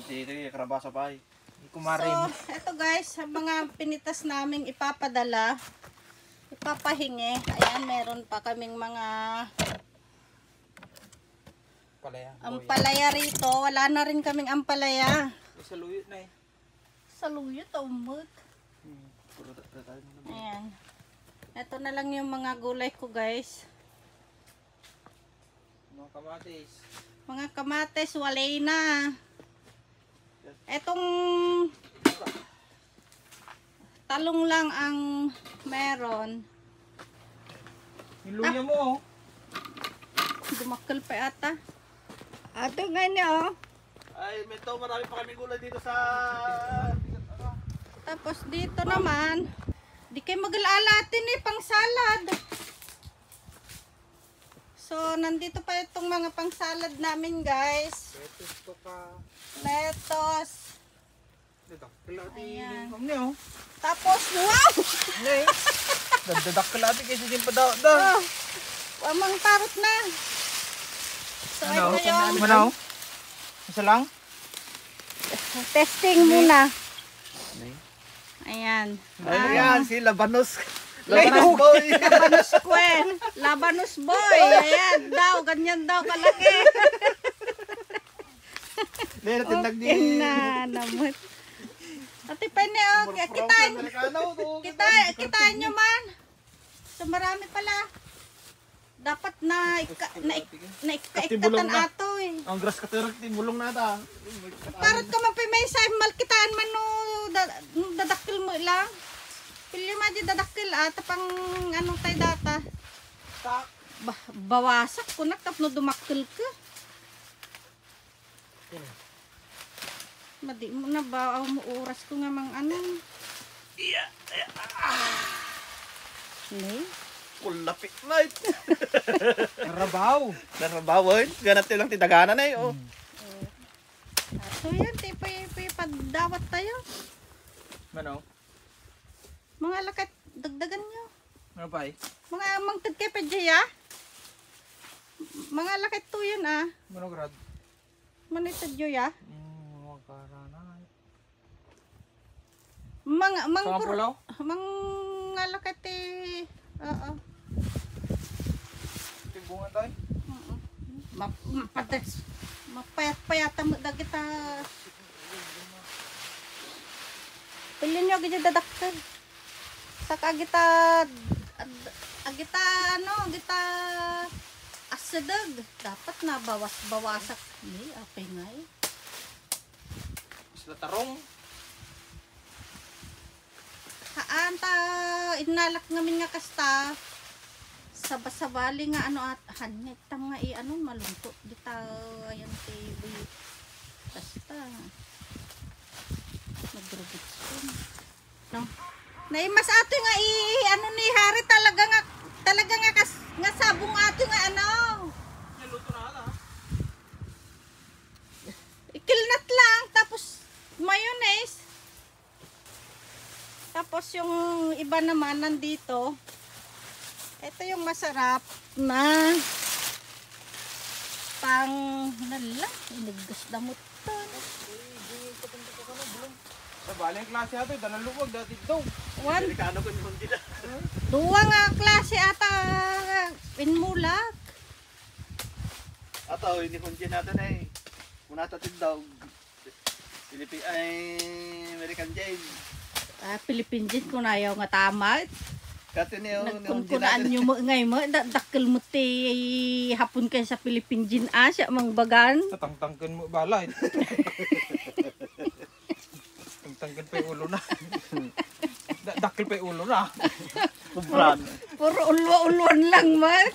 Dito yung karabasa pa eh. So, eto guys, sa mga pinitas naming ipapadala, ipapahingi. Ayan, meron pa kaming mga ampalaya rito. Wala na rin kaming ampalaya. Sa luyot na eh. Sa luyot, umot. Ayan. Eto na lang yung mga gulay ko guys. Mga kamatis. Mga kamates, walay na. Etong talong lang ang meron. Yung luya mo oh. Dumakal pa ata. Ato nga niya oh. Ay, may to, marami pa kami gulay dito sa... Tapos dito naman, di kayo mag-alatin eh, pang salad. So, nandito pa itong mga pang salad namin guys. Lettuce to ka. Lettuce. Dito, kalati. Ayan. Ano oh? Tapos, wow! Ngayon. Dagdadak kalati kasi din pa daw. Oh, amang parot na. So, Ano? ito yung Ano? Isa lang? testing muna. Ayan. Ayan, si Labanos. Labanos boy. Labanos Quen. Labanos boy. Ayan daw, ganyan daw kalaki. Meron tindag Okay din. na, namut. Ate Penny, oh, kitain nyo man. So marami pala. Dapat na ikatan na. ato eh. Ang grass katerag timulong na ta. Parot ka man may sa malkitaan man no dadakil mo lang. Pili man di dadakil tapang anong tay data. Bawasak ko na tapno dumakil ka. Madi mo na ba mo oras ko nga mang ano. Iya. Ni. Kulapit night. Narabaw. Narabaw. Ganat lang tidaganan eh. Oh. So yan, tipay padawat tayo. Ano? Mga lakat, dagdagan nyo. Ano pa eh? Mga mangtad kay Pajaya. Mga lakat to yun Ano grad? Manitad nyo ya. Mga karanay. Mga lakat eh. Oo. Timbungan tayo? Mapayat-payata mo da kita. Pilin nyo agad dadaktan. Saka agita asadag. Dapat na bawas-bawasak. Ni, apay nga eh. Sila tarong. Haan ta inalak ngamin nga kasta sabali nga ano at hanit tam nga ano malungkot dita ayan ti basta nagrugot no naimas ato nga ano ni hari talaga nga sabong ato nga ano Naluto na ata. ikilnat lang tapos mayonnaise. Tapos yung iba naman nandito. Ito yung masarap na pang nala, inigdas damot to. Sa baling klase ato, dalaluwag dati daw. One, Delikado ko yung dila. duwa nga klase ata pinmulag. Ato, hindi kunti natin eh. Muna tatid daw. American James. Philippine Gin kung ayaw nga tama. Kati niyo, Nagkunkunaan nyo mo ngay mo. Dakil mo ti hapon kayo sa Philippine Gin siya mang bagan. Tatangtangkan mo balay. Tangtangkan pa yung ulo na. Dakil pa yung ulo na. Puro ulwa-ulwan lang mat.